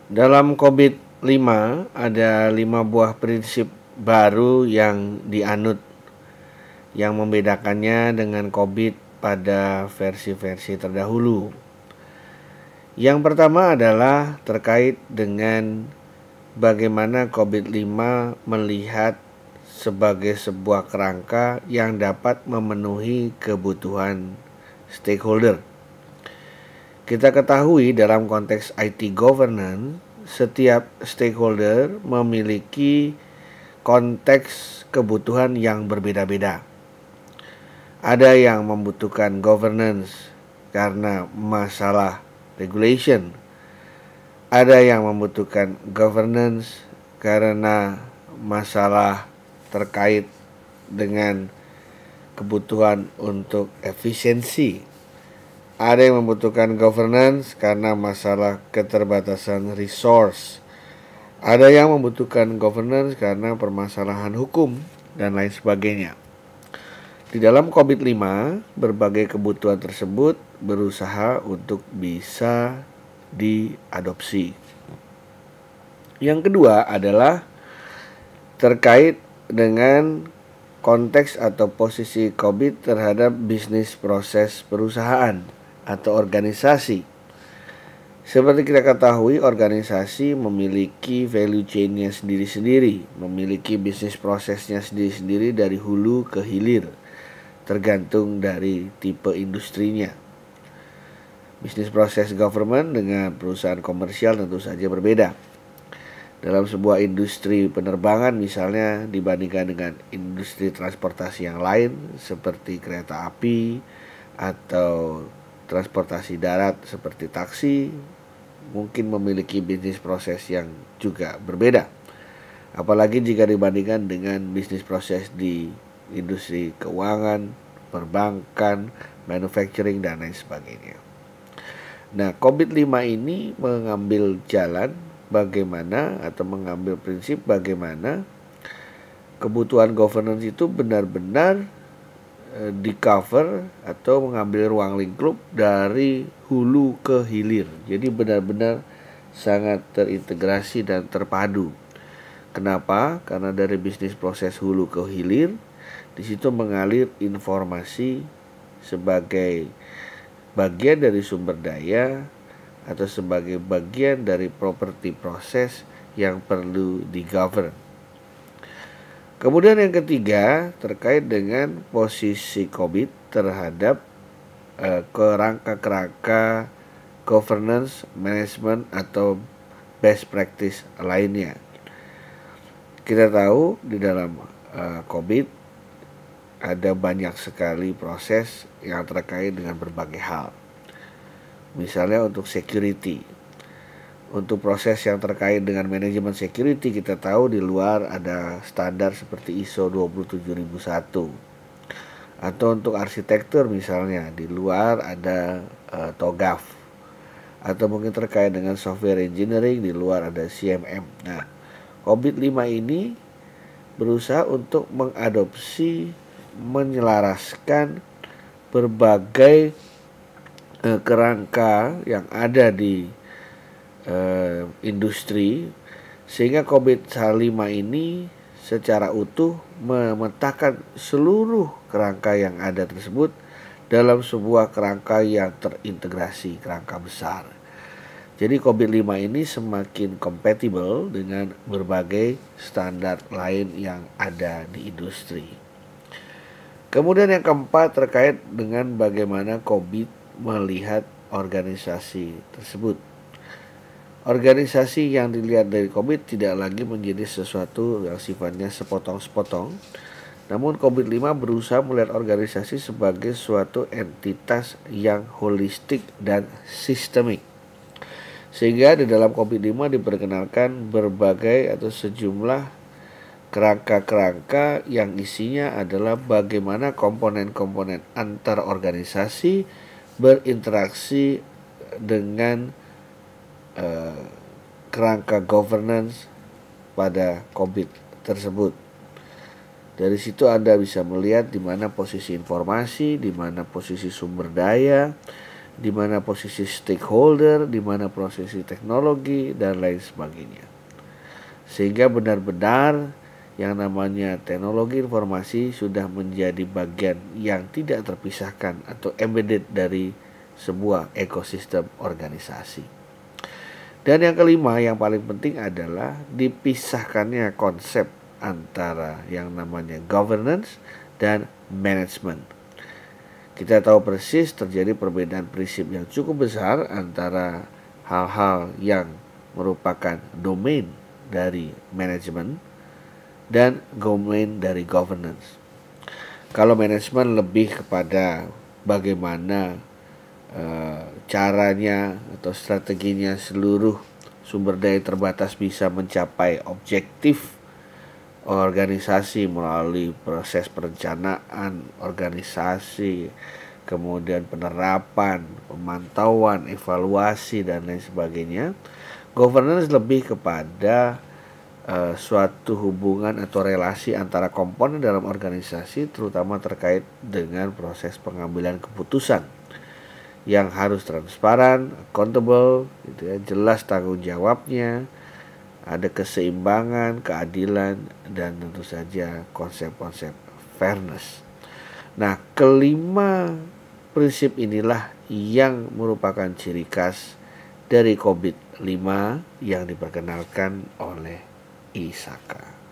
Dalam COVID-5 ada 5 buah prinsip baru yang dianut yang membedakannya dengan COVID pada versi-versi terdahulu. Yang pertama adalah terkait dengan bagaimana COVID-5 melihat sebagai sebuah kerangka yang dapat memenuhi kebutuhan stakeholder. Kita ketahui dalam konteks IT governance, setiap stakeholder memiliki konteks kebutuhan yang berbeda-beda. Ada yang membutuhkan governance karena masalah regulation. Ada yang membutuhkan governance karena masalah terkait dengan kebutuhan untuk efisiensi. Ada yang membutuhkan governance karena masalah keterbatasan resource. Ada yang membutuhkan governance karena permasalahan hukum dan lain sebagainya. Di dalam COVID-5, berbagai kebutuhan tersebut berusaha untuk bisa diadopsi. Yang kedua adalah terkait dengan konteks atau posisi COVID terhadap bisnis proses perusahaan atau organisasi. Seperti kita ketahui, organisasi memiliki value chain-nya sendiri-sendiri, memiliki bisnis prosesnya sendiri-sendiri dari hulu ke hilir, tergantung dari tipe industrinya. Bisnis proses government dengan perusahaan komersial tentu saja berbeda. Dalam sebuah industri penerbangan misalnya dibandingkan dengan industri transportasi yang lain seperti kereta api atau transportasi darat seperti taksi, mungkin memiliki bisnis proses yang juga berbeda. Apalagi jika dibandingkan dengan bisnis proses di industri keuangan, perbankan, manufacturing, dan lain sebagainya. Nah, COVID-5 ini mengambil jalan bagaimana atau mengambil prinsip bagaimana kebutuhan governance itu benar-benar di cover atau mengambil ruang lingkup dari hulu ke hilir. Jadi benar-benar sangat terintegrasi dan terpadu. Kenapa? Karena dari bisnis proses hulu ke hilir, di situ mengalir informasi sebagai bagian dari sumber daya atau sebagai bagian dari properti proses yang perlu di-govern. Kemudian yang ketiga terkait dengan posisi COVID terhadap kerangka-kerangka governance, management atau best practice lainnya. Kita tahu di dalam COVID ada banyak sekali proses yang terkait dengan berbagai hal. Misalnya untuk security. Untuk proses yang terkait dengan manajemen security, kita tahu di luar ada standar seperti ISO 27001. Atau untuk arsitektur misalnya, di luar ada TOGAF. Atau mungkin terkait dengan software engineering, di luar ada CMM. Nah, COVID-5 ini berusaha untuk mengadopsi, menyelaraskan berbagai kerangka yang ada di industri, sehingga COVID-5 ini secara utuh memetakan seluruh kerangka yang ada tersebut dalam sebuah kerangka yang terintegrasi, kerangka besar. Jadi COVID-5 ini semakin compatible dengan berbagai standar lain yang ada di industri. Kemudian yang keempat terkait dengan bagaimana COVID melihat organisasi tersebut. Organisasi yang dilihat dari COVID tidak lagi menjadi sesuatu yang sifatnya sepotong-sepotong. Namun COVID-5 berusaha melihat organisasi sebagai suatu entitas yang holistik dan sistemik. Sehingga di dalam COVID-5 diperkenalkan berbagai atau sejumlah kerangka-kerangka yang isinya adalah bagaimana komponen-komponen antar organisasi berinteraksi dengan kerangka governance pada COVID tersebut. Dari situ Anda bisa melihat di mana posisi informasi, di mana posisi sumber daya, di mana posisi stakeholder, di mana posisi teknologi, dan lain sebagainya. Sehingga benar-benar yang namanya teknologi informasi sudah menjadi bagian yang tidak terpisahkan atau embedded dari sebuah ekosistem organisasi. Dan yang kelima yang paling penting adalah dipisahkannya konsep antara yang namanya governance dan management. Kita tahu persis terjadi perbedaan prinsip yang cukup besar antara hal-hal yang merupakan domain dari manajemen dan domain dari governance. Kalau manajemen lebih kepada bagaimana caranya atau strateginya seluruh sumber daya terbatas bisa mencapai objektif organisasi melalui proses perencanaan organisasi, kemudian penerapan, pemantauan, evaluasi, dan lain sebagainya. Governance lebih kepada suatu hubungan atau relasi antara komponen dalam organisasi, terutama terkait dengan proses pengambilan keputusan yang harus transparan, accountable, gitu ya, jelas tanggung jawabnya, ada keseimbangan, keadilan, dan tentu saja konsep-konsep fairness. Nah, kelima prinsip inilah yang merupakan ciri khas dari COVID 5 yang diperkenalkan oleh Isaka.